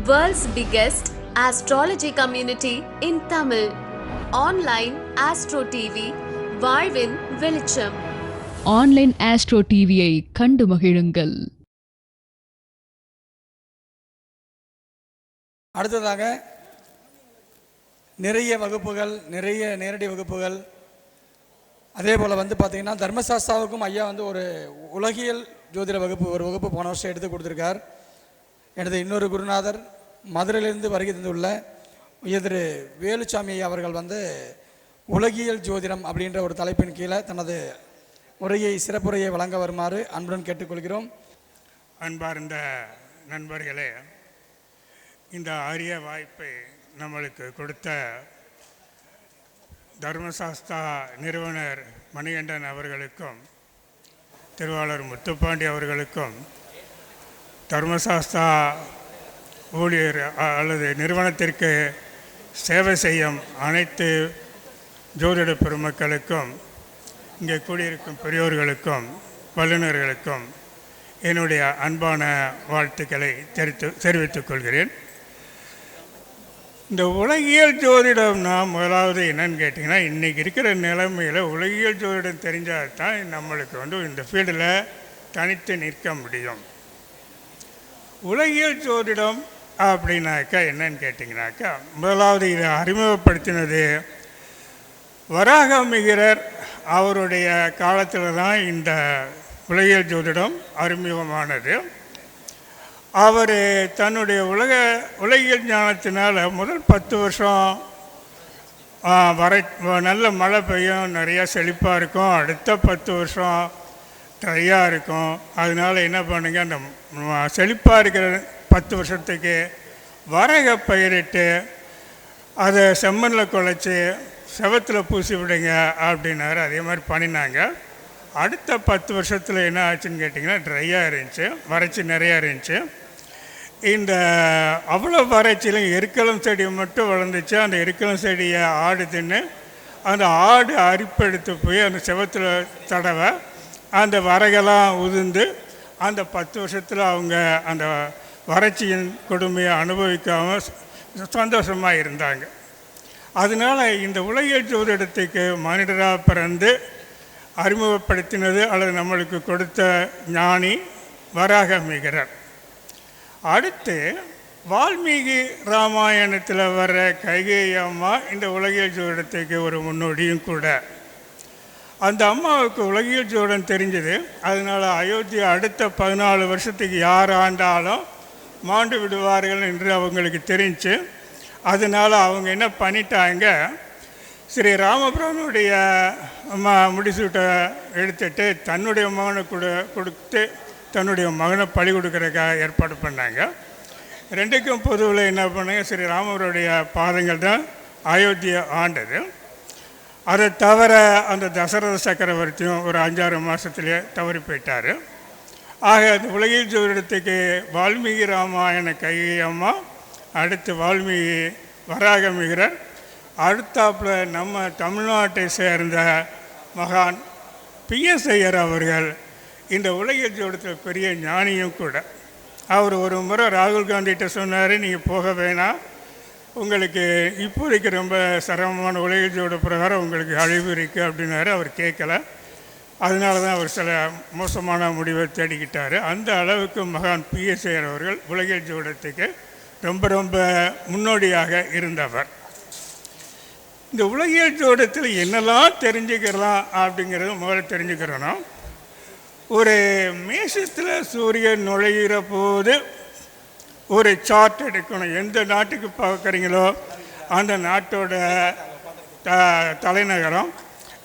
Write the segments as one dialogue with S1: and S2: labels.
S1: World's biggest astrology community in Tamil. Online Astro TV, வாழ்வின் வெளிச்சம்.
S2: Online astro டிவியை கண்டு மகிழுங்கள்.
S3: அடுத்ததாக நிறைய வகுப்புகள், நிறைய நேரடி வகுப்புகள், அதே போல் பார்த்திங்கன்னா தர்மசாஸ்தாவுக்கும் ஐயா ஒரு உலகியல் ஜோதிட ஒரு வகுப்பு போன வருஷம் எடுத்து கொடுத்துருக்கார். எனது இன்னொரு குருநாதர் மதுரையிலிருந்து வருகை தந்துள்ள திரு வேலுச்சாமி ஐயா அவர்கள் உலகியல் ஜோதிடம் அப்படின்ற ஒரு தலைப்பின் கீழே தனது சிறப்புரையை வழங்க வருமாறு அன்புடன் கேட்டுக்கொள்கிறோம்.
S4: அன்பார்ந்த நண்பர்களே, இந்த அரிய வாய்ப்பை நம்மளுக்கு கொடுத்த தர்மசாஸ்தா நிறுவனர் மணிகண்டன் அவர்களுக்கும் திருவாளர் முத்துப்பாண்டி அவர்களுக்கும் தர்மசாஸ்தா ஊழியர் அல்லது நிறுவனத்திற்கு சேவை செய்யும் அனைத்து ஜோதிட பெருமக்களுக்கும், இங்கே கூடியிருக்கும் பெரியோர்களுக்கும் வல்லுநர்களுக்கும் என்னுடைய அன்பான வாழ்த்துக்களை தெரிவித்துக் கொள்கிறேன். இந்த உலகியல் ஜோதிடம் முதலாவது என்னன்னு கேட்டிங்கன்னா, இன்றைக்கி இருக்கிற நிலைமையில் உலகியல் ஜோதிடம் தெரிஞ்சால் தான் நம்மளுக்கு இந்த ஃபீல்டில் தனித்து நிற்க முடியும். உலகியல் ஜோதிடம் அப்படின்னாக்கா என்னன்னு கேட்டிங்கனாக்கா, முதலாவது இதை அறிமுகப்படுத்தினது வராகமிகிரர் அவருடைய காலத்தில் தான் இந்த உலகியல் ஜோதிடம் அறிமுகமானது. அவர் தன்னுடைய உலகியல் ஞானத்தினால் முதல் 10 வருஷம் நல்ல மழை பெய்யும், நிறையா செழிப்பாக இருக்கும். அடுத்த 10 வருஷம் ட்ரையாக இருக்கும். அதனால் என்ன பண்ணுங்க, அந்த செழிப்பாக இருக்கிற 10 வருஷத்துக்கு வரக பயிரிட்டு அதை செம்மண்ணில் குழைச்சி செவத்தில் பூசி விடுங்க அப்படின்னாரு. அதே மாதிரி பண்ணினாங்க. அடுத்த 10 வருஷத்தில் என்ன ஆச்சுன்னு கேட்டிங்கன்னா, ட்ரையாக இருந்துச்சு, வறட்சி நிறையா இருந்துச்சு. இந்த அவ்வளோ வறட்சியிலும் எருக்களம் செடி மட்டும் வளர்ந்துச்சு. அந்த எருக்களம் செடியை ஆடு தின்னு அந்த ஆடு அரிப்பெடுத்து போய் அந்த செவத்தில் தடவை அந்த வரகெல்லாம் உதிர்ந்து அந்த 10 வருஷத்தில் அவங்க அந்த வறட்சியின் கொடுமையை அனுபவிக்காமல் சந்தோஷமாக இருந்தாங்க. அதனால் இந்த உலகியல் ஜோதிடத்துக்கு மனிதராக பிறந்து அறிமுகப்படுத்தினது அல்லது நம்மளுக்கு கொடுத்த ஞானி வராகமிகிரர். அடுத்து வால்மீகி ராமாயணத்தில் வர்ற கைகேயி அம்மா இந்த உலகியல் ஜோதிடத்துக்கு ஒரு முன்னோடியும் கூட. அந்த அம்மாவுக்கு உலகியல் ஜோதிடம் தெரிஞ்சது. அதனால் அயோத்தியா அடுத்த 14 வருஷத்துக்கு யார் ஆண்டாலும் மாண்டு விடுவார்கள் என்று அவங்களுக்கு தெரிஞ்சு, அதனால் அவங்க என்ன பண்ணிட்டாங்க, ஸ்ரீ ராமபிரானுடைய முடிசூட்டை எடுத்துட்டு தன்னுடைய மகனை கொடுத்து தன்னுடைய மகனை பழி கொடுக்கறதுக்காக ஏற்பாடு பண்ணாங்க. ரெண்டுக்கும் பொதுவில் என்ன பண்ணாங்க, ஸ்ரீ ராமருடைய பாதங்கள் தான் அயோத்தியா ஆண்டது. அதை தவிர அந்த தசரத சக்கரவர்த்தியும் ஒரு 5-6 மாதத்துலேயே தவறி போயிட்டார். ஆக அந்த உலகியல் ஜோதிடத்துக்கு வால்மீகி ராமாயண கைகேயி அம்மா, அடுத்து வால்மீகி வராகமிகிரர், அடுத்தாப்பில் நம்ம தமிழ்நாட்டை சேர்ந்த மகான் பிஎஸ் ஐயர் அவர்கள் இந்த உலகியல் ஜோதிடத்தில் பெரிய ஞானியும் கூட. அவர் ஒரு முறை ராகுல் காந்திகிட்ட சொன்னார், நீங்கள் போக வேணாம், உங்களுக்கு இப்போதைக்கு ரொம்ப சிரமமான உலகியல் ஜோதிட பிரகாரம் உங்களுக்கு அழிவு இருக்குது அப்படின்னாரு. அவர் கேட்கல. அதனால தான் அவர் சில மோசமான முடிவை தேடிக்கிட்டார். அந்த அளவுக்கு மகான் பிஎஸ் ஐயர் அவர்கள் உலகியல் ஜோதிடத்துக்கு ரொம்ப ரொம்ப முன்னோடியாக இருந்தவர். இந்த உலகியல் ஜோதிடத்தில் என்னெல்லாம் தெரிஞ்சுக்கலாம் அப்படிங்கிறது முதல்ல தெரிஞ்சுக்கிறோன்னா, ஒரு மேஷத்தில் சூரியன் நுழைகிற போது ஒரு சார்ட் எடுக்கணும். எந்த நாட்டுக்கு பார்க்குறீங்களோ அந்த நாட்டோட தலைநகரம்,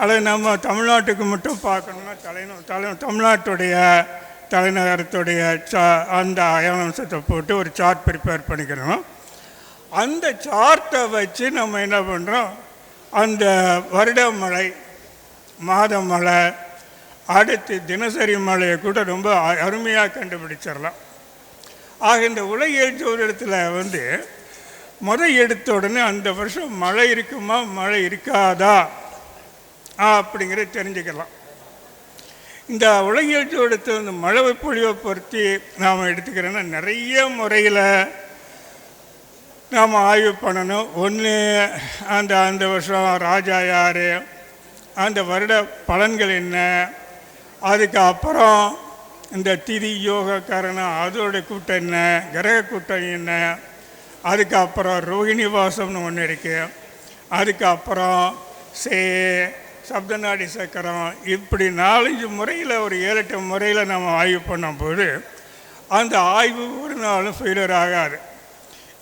S4: அல்லது நம்ம தமிழ்நாட்டுக்கு மட்டும் பார்க்கணுன்னா தமிழ்நாட்டுடைய தலைநகரத்துடைய அந்த அயனம்சத்தை போட்டு ஒரு சார்ட் ப்ரிப்பேர் பண்ணிக்கிறோம். அந்த சார்ட்டை வச்சு நம்ம என்ன பண்ணுறோம், அந்த வருட மழை, மாத மழை, அடுத்து தினசரி மழையை கூட ரொம்ப அருமையாக கண்டுபிடிச்சிடலாம். ஆக இந்த உலகியல் ஜோதிடத்தில் எடுத்த உடனே அந்த வருஷம் மழை இருக்குமா மழை இருக்காதா அப்படிங்கிறத தெரிஞ்சுக்கலாம். இந்த உலகியல் ஜோதிடத்தில் இந்த மழை பொழிவை பொறுத்து நாம் எடுத்துக்கிறோன்னா நிறைய முறையில் நாம் ஆய்வு பண்ணணும். ஒன்று அந்த அந்த வருஷம் ராஜா யார், அந்த வருட பலன்கள் என்ன, அதுக்கப்புறம் இந்த திதி யோக கரணம் அதோடைய கூட்டம் என்ன, கிரக கூட்டம் என்ன, அதுக்கப்புறம் ரோகிணி வாசம்னு ஒன்று இருக்குது, அதுக்கப்புறம் சப்தநாடி சக்கரம், இப்படி 4-5 முறையில் ஒரு 7-8 முறையில் நம்ம ஆய்வு பண்ணும்போது அந்த ஆய்வு ஒரு நாளும் ஃபெயிலியர் ஆகாது.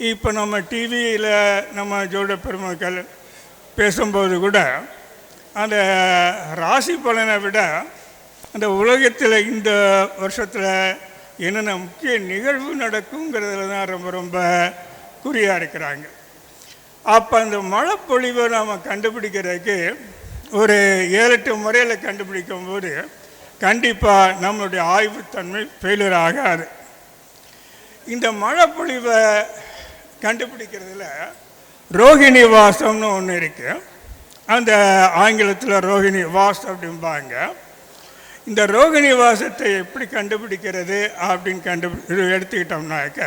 S4: இப்போ நம்ம டிவியில் நம்ம ஜோட பெருமக்கள் பேசும்போது கூட அந்த ராசி பலனை விட அந்த உலகத்தில் இந்த வருஷத்தில் என்னென்ன முக்கிய நிகழ்வு நடக்குங்கிறதுல தான் ரொம்ப ரொம்ப குறியாக இருக்கிறாங்க. அப்போ அந்த மழைப்பொழிவை நாம் கண்டுபிடிக்கிறதுக்கு ஒரு 7-8 முறையில் கண்டுபிடிக்கும் போது கண்டிப்பாக நம்மளுடைய ஆய்வுத்தன்மை ஃபெயிலியர் ஆகாது. இந்த மழைப்பொழிவை கண்டுபிடிக்கிறதுல ரோகிணி வாசம்னு ஒன்று இருக்குது. அந்த ஆங்கிலத்தில் ரோகிணி வாஸ் அப்படிம்பாங்க. இந்த ரோகிணி வாசத்தை எப்படி கண்டுபிடிக்கிறது அப்படின்னு எடுத்துக்கிட்டோம்னாக்க,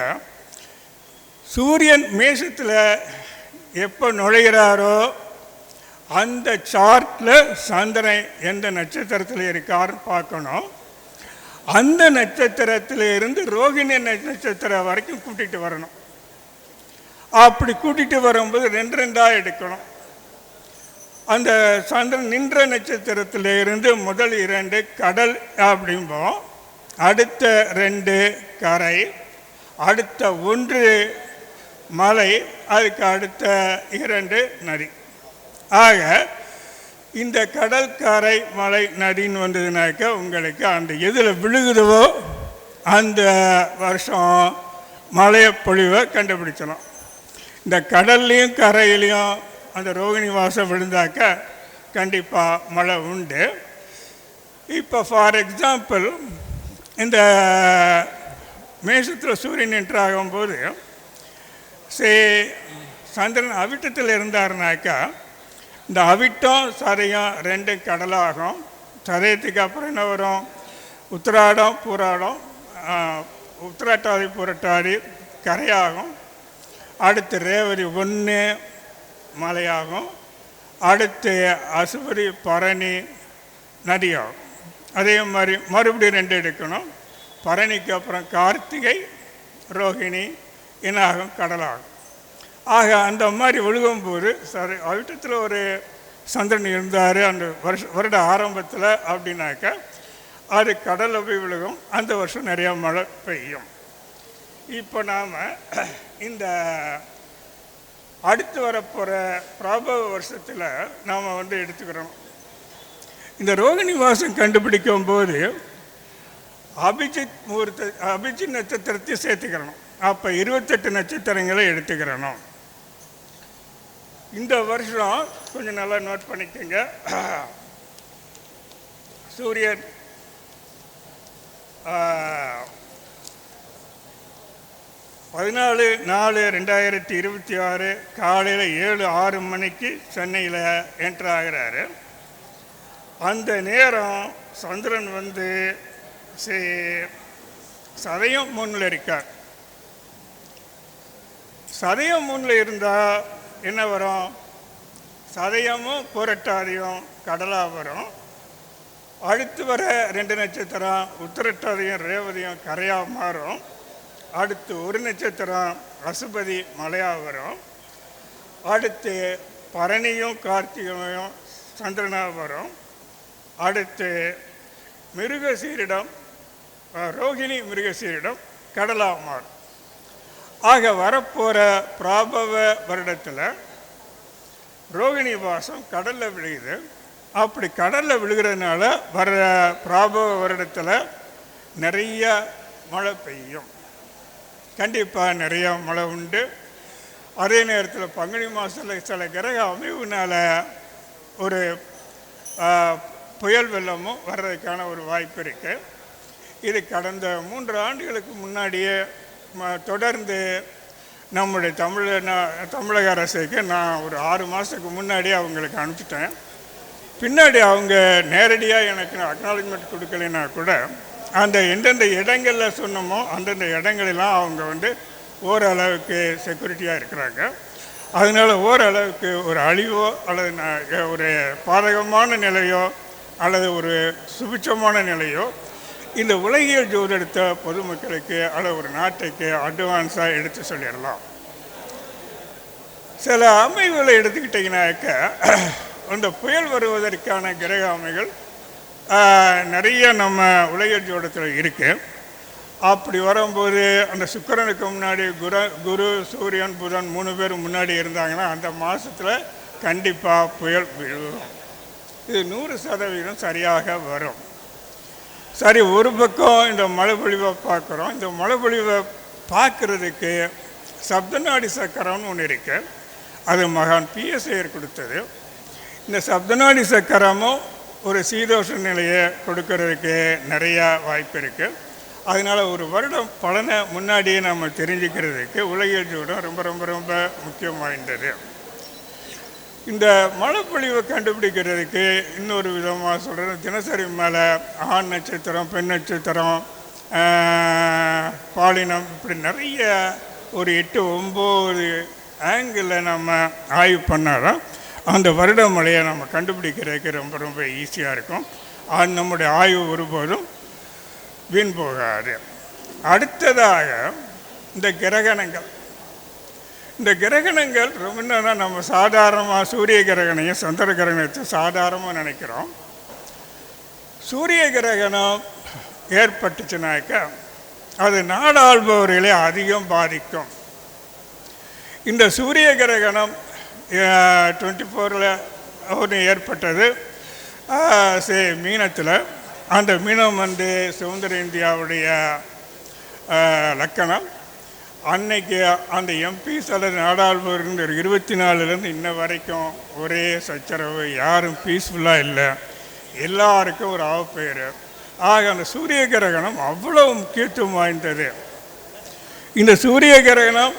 S4: சூரியன் மேஷத்தில் எப்போ நுழைகிறாரோ அந்த சார்ட்டில் சந்திரன் எந்த நட்சத்திரத்தில் இருக்காருன்னு பார்க்கணும். அந்த நட்சத்திரத்தில் இருந்து ரோகிணி நட்சத்திரம் வரைக்கும் கூட்டிகிட்டு வரணும். அப்படி கூட்டிகிட்டு வரும்போது 2 எடுக்கணும். அந்த சந்திரன் நின்ற நட்சத்திரத்தில் இருந்து முதல் 2 கடல் அப்படிம்போம், அடுத்த 2 கரை, அடுத்த 1 மலை, அதுக்கு அடுத்த 2 நதி. ஆக இந்த கடல் கரை மலை நதின்னு வந்ததுனாக்க உங்களுக்கு அந்த எதில் விழுகுதோ அந்த வருஷம் மழையை பொழிவை கண்டுபிடிச்சலாம். இந்த கடல்லையும் கரையிலையும் அந்த ரோகிணி வாசம் விழுந்தாக்க கண்டிப்பாக மழை உண்டு. இப்போ ஃபார் எக்ஸாம்பிள் இந்த மேஷத்தில் சூரியன் என்ட்ராகும்போது சந்திரன் அவிட்டத்தில் இருந்தாருனாக்கா இந்த அவிட்டம் சதயம் 2 கடலாகும். சதயத்துக்கு அப்புறம் என்ன வரும், உத்திராடம் பூராடம், உத்திராட்டாதி பூரட்டாதி கரையாகும். அடுத்து ரேவதி 1 மலையாகும். அடுத்து அசுபரி பரணி நதியாகும். அதே மாதிரி மறுபடியும் 2 எடுக்கணும். பரணிக்கு அப்புறம் கார்த்திகை ரோகிணி என்னாகும், கடலாகும். ஆக அந்த மாதிரி விழுகும்போது அவிட்டத்தில் ஒரு சந்திரன் இருந்தார் அந்த வருட ஆரம்பத்தில் அப்படின்னாக்க அது கடலில் போய் விழுகும். அந்த வருஷம் நிறையா மழை பெய்யும். இப்போ நாம் இந்த அடுத்து வரப்போகிற பிரபவ வருஷத்தில் நாம் எடுத்துக்கிறோம். இந்த ரோகிணி வாசம் கண்டுபிடிக்கும் போது அபிஜித் நட்சத்திரத்தை சேர்த்துக்கிறணும். அப்போ 28 நட்சத்திரங்களை எடுத்துக்கிறணும். இந்த வருஷம் கொஞ்சம் நல்லா நோட் பண்ணிக்கோங்க. சூரியன் 14/4/2026 காலையில் 7-6 மணிக்கு சென்னையில் என்ட்ரு ஆகிறாரு. அந்த நேரம் சந்திரன் சதயம் 3 இருக்கார். சதயம் 3 இருந்தால் என்ன வரும், சதயமும் புரட்டாதியும் கடலாக வரும். அடுத்து வர 2 நட்சத்திரம் உத்திரட்டாதியும் ரேவதியும் கரையாக மாறும். அடுத்து 1 நட்சத்திரம் அசுபதி மலையாக வரும். அடுத்து பரணியும் கார்த்திகையும் சந்திரனாக வரும். அடுத்து மிருகசீரிடம் ரோகிணி மிருகசீரிடம் கடலாக மாறும். ஆக வரப்போகிற பிராபவ வருடத்தில் ரோகிணி வாசம் கடலில் விழுகுது. அப்படி கடலில் விழுகிறதுனால வர பிராபவ வருடத்தில் நிறைய மழை பெய்யும். கண்டிப்பாக நிறைய மழை உண்டு. அதே நேரத்தில் பங்குனி மாதத்தில் சில கிரக அமைவுனால் ஒரு புயல் வெள்ளமும் வர்றதுக்கான ஒரு வாய்ப்பு இருக்குது. இது கடந்த 3 ஆண்டுகளுக்கு முன்னாடியே தொடர்ந்து நம்முடைய தமிழக அரசுக்கு நான் ஒரு 6 மாதத்துக்கு முன்னாடியே அவங்களுக்கு அனுப்பிச்சிட்டேன். பின்னாடி அவங்க நேரடியாக எனக்கு அக்னாலஜ்மெண்ட் கொடுக்கலைன்னா கூட அந்த எந்தெந்த இடங்களில் சொன்னமோ அந்தந்த இடங்களெல்லாம் அவங்க ஓரளவுக்கு செக்யூரிட்டியாக இருக்கிறாங்க. அதனால் ஓரளவுக்கு ஒரு அழிவோ அல்லது ஒரு பாதகமான நிலையோ அல்லது ஒரு சுபிட்சமான நிலையோ இந்த உலகியல் ஜோதிடத்தை பொதுமக்களுக்கு அல்லது ஒரு நாட்டுக்கு அட்வான்ஸாக எடுத்து சொல்லிடலாம். சில அமைவுகளை எடுத்துக்கிட்டிங்கனாக்க அந்த புயல் வருவதற்கான கிரக அமைகள் நிறைய நம்ம உலகியல் ஜோதிடத்தில் இருக்குது. அப்படி வரும்போது அந்த சுக்கிரனுக்கு முன்னாடி குரு சூரியன் புதன் 3 பேர் முன்னாடி இருந்தாங்கன்னா அந்த மாதத்தில் கண்டிப்பாக புயல் விழும். இது 100% சரியாக வரும். சரி, ஒரு பக்கம் இந்த மழை பொழிவை பார்க்குறோம். இந்த மழை பொழிவை பார்க்குறதுக்கு சப்தநாடி சக்கரம்னு ஒன்று இருக்குது. அது மகான் பிஎஸ்ஐயர் கொடுத்தது. இந்த சப்தநாடி சக்கரமும் ஒரு சீதோஷ நிலையை கொடுக்கறதுக்கு நிறையா வாய்ப்பு இருக்குது. அதனால் ஒரு வருடம் பலனை முன்னாடியே நம்ம தெரிஞ்சுக்கிறதுக்கு உலகியல் ஜோதிடம் ரொம்ப ரொம்ப ரொம்ப முக்கியம் வாய்ந்தது. இந்த மழைப்பொழிவை கண்டுபிடிக்கிறதுக்கு இன்னொரு விதமாக சொல்கிறது, தினசரி மேலே ஆண் நட்சத்திரம், பெண் நட்சத்திரம், பாலினம், இப்படி நிறைய ஒரு 8-9 ஆங்கிளில் நம்ம ஆய்வு பண்ணால் தான் அந்த வருட மழையை நம்ம கண்டுபிடிக்கிறதுக்கு ரொம்ப ரொம்ப ஈஸியாக இருக்கும். நம்முடைய ஆய்வு ஒருபோதும் வீண் போகாது. அடுத்ததாக இந்த கிரகணங்கள். இந்த கிரகணங்கள் ரொம்ப நம்ம சாதாரணமாக சூரிய கிரகணையும் சந்திர கிரகணத்தையும் சாதாரணமாக நினைக்கிறோம். சூரிய கிரகணம் ஏற்பட்டுச்சுனாக்க அது நாடாள்பவர்களை அதிகம் பாதிக்கும். இந்த சூரிய கிரகணம் 24 ஒன்று ஏற்பட்டது மீனத்தில். அந்த மீனம் சுதந்திர இந்தியாவுடைய லக்கணம். அன்னைக்கு அந்த எம்பிஸ் அல்லது நாடாளுமன்ற 24 இன்ன வரைக்கும் ஒரே சச்சரவு, யாரும் பீஸ்ஃபுல்லாக இல்லை, எல்லாருக்கும் ஒரு அவப்பெயர். ஆக அந்த சூரிய கிரகணம் அவ்வளோ முக்கியத்துவம் வாய்ந்தது. இந்த சூரிய கிரகணம்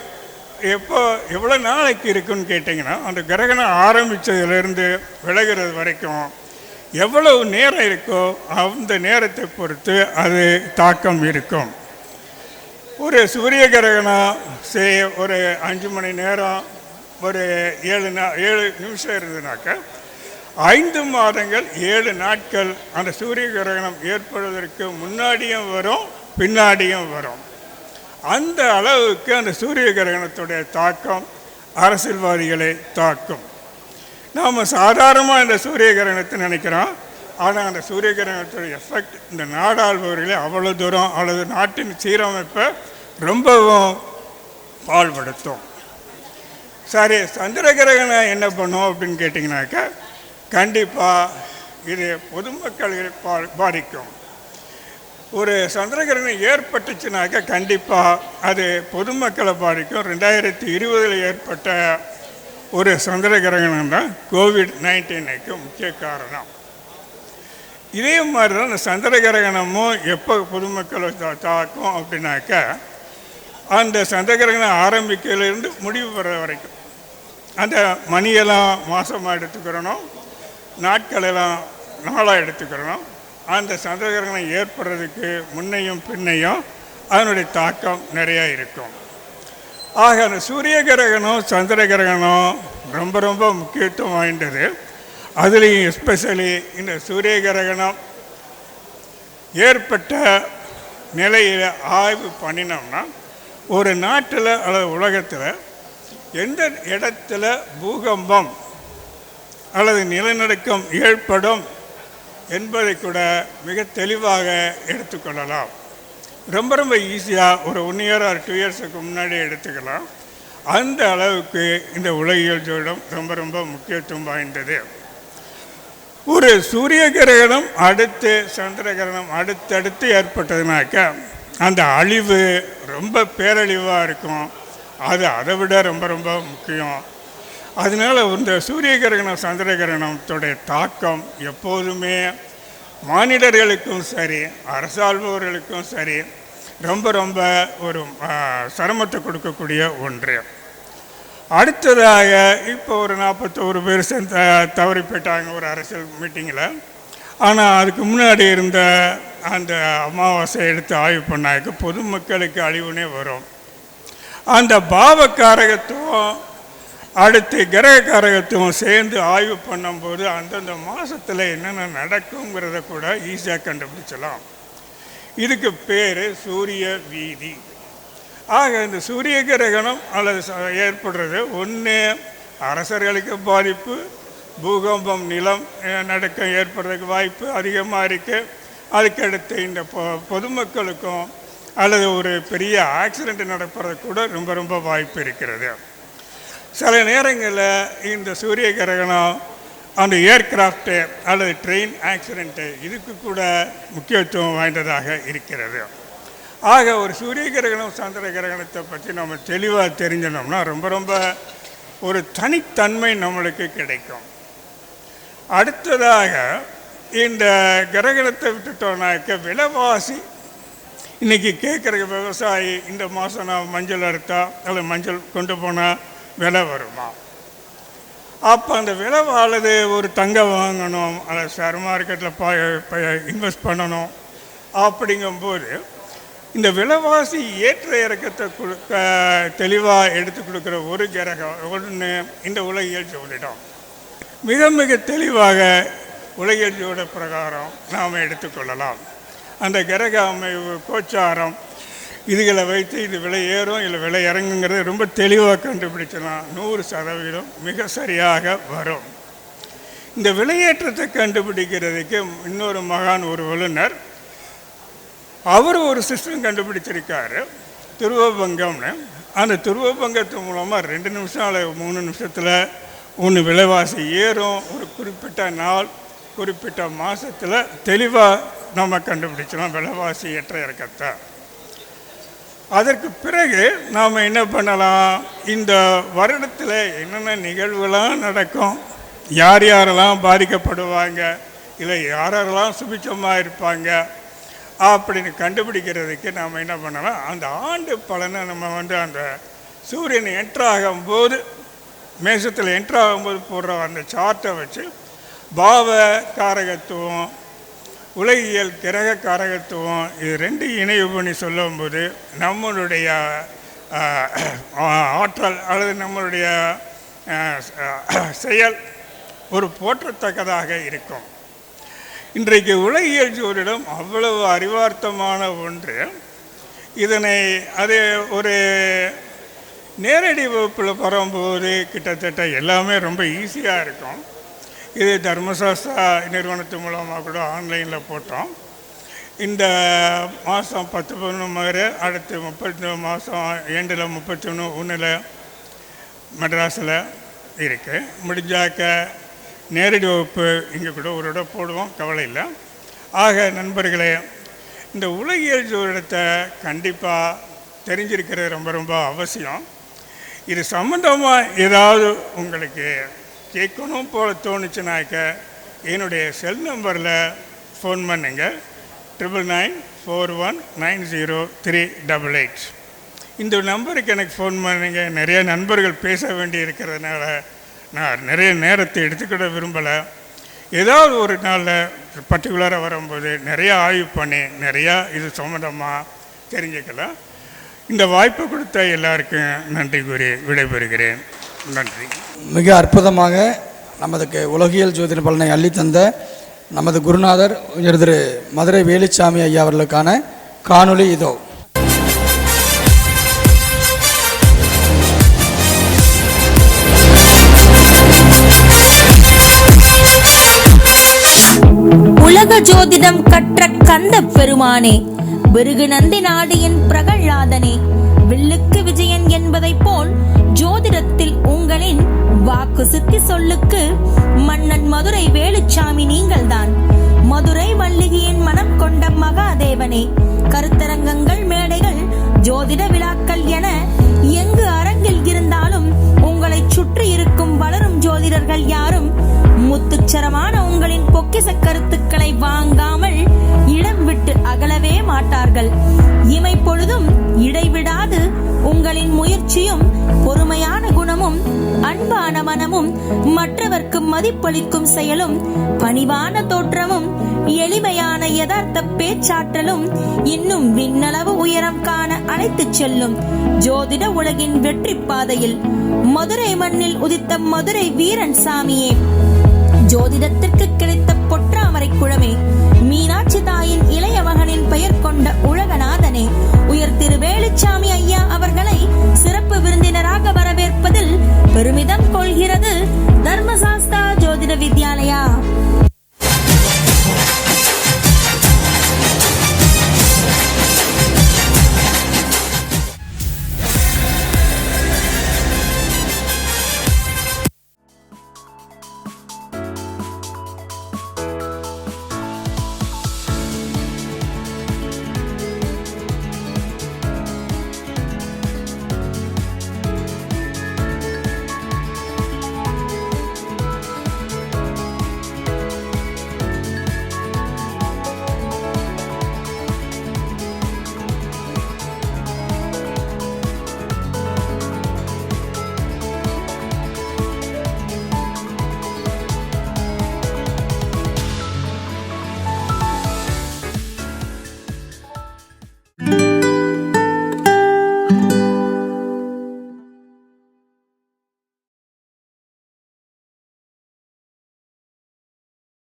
S4: எவ்வளோ நாளைக்கு இருக்குன்னு கேட்டிங்கன்னா, அந்த கிரகணம் ஆரம்பித்ததுலேருந்து விலகிறது வரைக்கும் எவ்வளவு நேரம் இருக்கோ அந்த நேரத்தை பொறுத்து அது தாக்கம் இருக்கும். ஒரு சூரிய கிரகணம் ஒரு 5 மணி நேரம் ஒரு 7 நிமிஷம் இருந்ததுனாக்க 5 மாதங்கள் 7 நாட்கள் அந்த சூரிய கிரகணம் ஏற்படுவதற்கு முன்னாடியும் வரும், பின்னாடியும் வரும். அந்த அளவுக்கு அந்த சூரிய கிரகணத்துடைய தாக்கம் அரசியல்வாதிகளை தாக்கும். நாம் சாதாரணமாக இந்த சூரிய கிரகணத்தை நினைக்கிறோம். ஆனால் அந்த சூரிய கிரகணத்துடைய எஃபெக்ட் இந்த நாடாள்பவர்களே அவ்வளோ தூரம் அல்லது நாட்டின் சீரமைப்பை ரொம்பவும் பாழ்படுத்தும். சரி, சந்திர கிரகணம் என்ன பண்ணும் அப்படின்னு கேட்டிங்கனாக்கா, கண்டிப்பாக இது பொதுமக்களை பாதிக்கும். ஒரு சந்திர கிரகணம் ஏற்பட்டுச்சுனாக்கா கண்டிப்பாக அது பொதுமக்களை பாதிக்கும். 2020 ஏற்பட்ட ஒரு சந்திர கிரகணம் தான் COVID-19க்கு முக்கிய காரணம். இதே மாதிரி தான் இந்த சந்திர கிரகணமும் எப்போ பொதுமக்களை தாக்கும் அப்படின்னாக்கா, அந்த சந்திர கிரகணம் ஆரம்பிக்கையிலேருந்து முடிவு பெற வரைக்கும் அந்த மணியெல்லாம் மாதமாக எடுத்துக்கிறணும், நாட்களெல்லாம் நாளாக எடுத்துக்கிறணும். அந்த சந்திர கிரகணம் ஏற்படுறதுக்கு முன்னையும் பின்னையும் அதனுடைய தாக்கம் நிறையா இருக்கும். ஆக அந்த சூரிய கிரகணம் சந்திர கிரகணம் ரொம்ப ரொம்ப முக்கியத்துவம் வாய்ந்தது. அதுலேயும் எஸ்பெஷலி இந்த சூரிய கிரகணம் ஏற்பட்ட நிலையில் ஆய்வு பண்ணினோம்னா, ஒரு நாட்டில் அல்லது உலகத்தில் எந்த இடத்துல பூகம்பம் அல்லது நிலநடுக்கம் ஏற்படும் என்பதை கூட மிக தெளிவாக எடுத்துக்கொள்ளலாம். ரொம்ப ரொம்ப ஈஸியாக ஒரு 1 இயர் ஆர் 2 இயர்ஸுக்கு முன்னாடி எடுத்துக்கலாம். அந்த அளவுக்கு இந்த உலகியல் ஜோதிடம் ரொம்ப ரொம்ப முக்கியத்துவம் வாய்ந்தது. ஒரு சூரிய கிரகணம் அடுத்து சந்திர கிரகணம் அடுத்தடுத்து ஏற்பட்டதுனாக்கா அந்த அழிவு ரொம்ப பேரழிவாக இருக்கும். அது அதை விட ரொம்ப ரொம்ப முக்கியம். அதனால் இந்த சூரிய கிரகணம் சந்திர கிரகணத்துடைய தாக்கம் எப்போதுமே மானிடர்களுக்கும் சரி அரசாள்பவர்களுக்கும் சரி ரொம்ப ரொம்ப ஒரு சிரமத்தை கொடுக்கக்கூடிய ஒன்று. அடுத்ததாக இப்போ ஒரு 41 பேர் தவறி போயிட்டாங்க ஒரு அரசியல் மீட்டிங்கில். ஆனால் அதுக்கு முன்னாடி இருந்த அந்த அமாவாசை எடுத்து ஆய்வு பண்ணாக்க பொதுமக்களுக்கு அழிவுனே வரும். அந்த பாவக்காரகத்துவம் அடுத்து கிரகக்காரகத்துவம் சேர்ந்து ஆய்வு பண்ணும்போது அந்தந்த மாதத்தில் என்னென்ன நடக்குங்கிறத கூட ஈஸியாக கண்டுபிடிச்சலாம். இதுக்கு பேர் சூரிய வீதி. ஆக இந்த சூரிய கிரகணம் அல்லது ஏற்படுறது ஒன்று அரசர்களுக்கு பாதிப்பு, பூகம்பம் நிலம் நடுக்கம் ஏற்படுறதுக்கு வாய்ப்பு அதிகமாக இருக்குது. அதுக்கடுத்து இந்த பொதுமக்களுக்கும் அல்லது ஒரு பெரிய ஆக்சிடெண்ட் நடப்பதற்கு கூட ரொம்ப ரொம்ப வாய்ப்பு இருக்கிறது. சில நேரங்களில் இந்த சூரிய கிரகணம் அந்த ஏர்கிராஃப்ட்டு அல்லது ட்ரெயின் ஆக்சிடெண்ட்டு இதுக்கு கூட முக்கியத்துவம் வாய்ந்ததாக இருக்கிறது. ஆக ஒரு சூரிய கிரகணம் சந்திர கிரகணத்தை பற்றி நம்ம தெளிவாக தெரிஞ்சனோம்னா ரொம்ப ரொம்ப ஒரு தனித்தன்மை நம்மளுக்கு கிடைக்கும். அடுத்ததாக இந்த கிரகணத்தை விட்டுட்டோம்னாக்க விலைவாசி இன்றைக்கி கேட்குற விவசாயி இந்த மாதம் நான் மஞ்சள் அறுத்தா அல்லது மஞ்சள் கொண்டு போனால் விலை வருமா? அப்போ அந்த விலை அல்லது ஒரு தங்கம் வாங்கணும் அல்லது ஷேர் மார்க்கெட்டில் இன்வெஸ்ட் பண்ணணும் அப்படிங்கும்போது இந்த விலைவாசி ஏற்ற இறக்கத்தை தெளிவாக எடுத்து கொடுக்குற ஒரு கிரகம் ஒன்று இந்த உலகியல் ஜோதிடம். மிக மிக தெளிவாக உலகியல் ஜோதிட பிரகாரம் நாம் எடுத்துக்கொள்ளலாம். அந்த கிரக அமைவு கோச்சாரம் இதுகளை வைத்து இது விலை ஏறும் இல்லை விலை இறங்குங்கிறது ரொம்ப தெளிவாக கண்டுபிடிச்சலாம். 100% மிக சரியாக வரும். இந்த விலையேற்றத்தை கண்டுபிடிக்கிறதுக்கு இன்னொரு மகான் ஒரு வல்லுனர் அவர் ஒரு சிஸ்டம் கண்டுபிடிச்சிருக்காரு துருவபங்கம்னு. அந்த துருவபங்கத்து மூலமாக 2 நிமிஷம் அல்லது 3 நிமிஷத்தில் ஒன்று விலைவாசி ஏறும். ஒரு குறிப்பிட்ட நாள் குறிப்பிட்ட மாதத்தில் தெளிவாக நம்ம கண்டுபிடிச்சோம் விலைவாசி ஏற்ற இறக்கத்தை. அதற்கு பிறகு நாம் என்ன பண்ணலாம், இந்த வருடத்தில் என்னென்ன நிகழ்வுலாம் நடக்கும், யார் யாரெல்லாம் பாதிக்கப்படுவாங்க, இல்லை யாரெல்லாம் சுபிச்சமாக இருப்பாங்க அப்படின்னு கண்டுபிடிக்கிறதுக்கு நாம் என்ன பண்ணலாம், அந்த ஆண்டு பலனை நம்ம அந்த சூரியன் என்ட்ராகும்போது மேசத்தில் என்ட்ராகும்போது போடுற அந்த சார்ட்டை வச்சு பாவ காரகத்துவம் உலகியல் கிரக காரகத்துவம் இது 2 இணைவு பண்ணி சொல்லும்போது நம்மளுடைய ஆற்றல் அல்லது நம்மளுடைய செயல் ஒரு போற்றத்தக்கதாக இருக்கும். இன்றைக்கு உலகியல் ஜோதிடம் அவ்வளவு அறிவார்த்தமான ஒன்று. இதனை அது ஒரு நேரடி வகுப்பில் வரும்போது கிட்டத்தட்ட எல்லாமே ரொம்ப ஈஸியாக இருக்கும். இது தர்மசாஸ்திரா நிறுவனத்து மூலமாக கூட ஆன்லைனில் போட்டோம். இந்த மாதம் 10-11 அடுத்து 30 மாதம் ஏண்டில் 31 மெட்ராஸில் இருக்குது. முடிஞ்சாக்க நேரடி வகுப்பு இங்கே கூட ஒரு இடம் போடுவோம், கவலை இல்லை. ஆக நண்பர்களே, இந்த உலகியல் ஜோதிடத்தை கண்டிப்பாக தெரிஞ்சிருக்கிறது ரொம்ப ரொம்ப அவசியம். இது சம்மந்தமாக ஏதாவது உங்களுக்கு கேட்கணும் போல் தோணுச்சுனாக்க என்னுடைய செல் நம்பரில் ஃபோன் பண்ணுங்க 9994190388. இந்த நம்பருக்கு எனக்கு ஃபோன் பண்ணுங்க. நிறைய நண்பர்கள் பேச வேண்டி இருக்கிறதுனால நான் நிறைய நேரத்தை எடுத்துக்கிட விரும்பலை. ஏதாவது ஒரு நாளில் பர்டிகுலராக வரும்போது நிறையா ஆய்வு பண்ணி நிறையா இது சம்மந்தமாக தெரிஞ்சுக்கலாம். இந்த வாய்ப்பு கொடுத்த எல்லாருக்கும் நன்றி கூறி விடைபெறுகிறேன். நன்றி.
S3: மிக அற்புதமாக நமதுக்கு உலகியல் ஜோதிட பலனை அள்ளித்தந்த நமது குருநாதர் திரு மதுரை வேலுச்சாமி ஐயா அவர்களுக்கான காணொளி இதோ.
S5: உலக ஜோதிடம் கற்ற கந்த பெருமானே, விருகு நந்தி நாடியின் பிரகலாதனே, வில்லுக்கு விஜயன் என்பதை போல் ஜோதிடத்தில் உங்களின் வாக்கு சித்தி சொல்லுக்கு மன்னன் மதுரை வேலுச்சாமி நீங்கள்தான். மதுரை மல்லிகையின் மனம் கொண்ட மகாதேவனே, கருத்தரங்கங்கள், மேடைகள், ஜோதிட விழாக்கள் என எங்கு அரங்கில் இருந்தாலும் உங்களை சுற்றி இருக்கும் வளரும் ஜோதிடர்கள் யாரும் முத்துச்சரமான உங்களின் பொக்கிச கருத்துக்களை வாங்காமல் இடம் விட்டு அகலவே மாட்டார்கள். இமை பொழுதும் இடைவிடாது உங்களின் முயற்சியும் பொறுமையான குணமும் அன்பான மனமும் குணமும் மற்றவர்க்கு மதிப்பளிக்கும் செயலும் பணிவான தோற்றமும் எளிமையான யதார்த்த பேச்சாற்றலும் இன்னும் விண்ணளவு உயரம் காண அழைத்துச் செல்லும் ஜோதிட உலகின் வெற்றி பாதையில் மதுரை மண்ணில் உதித்த மதுரை வீரன் சாமியே, ஜோதிடத்திற்கு கிடைத்த பொற்றாமரை குழமே, மீனாட்சி தாயின் இளைய மகனின் பெயர் கொண்ட உலகநாதனே, உயர் திரு வேலுச்சாமி ஐயா அவர்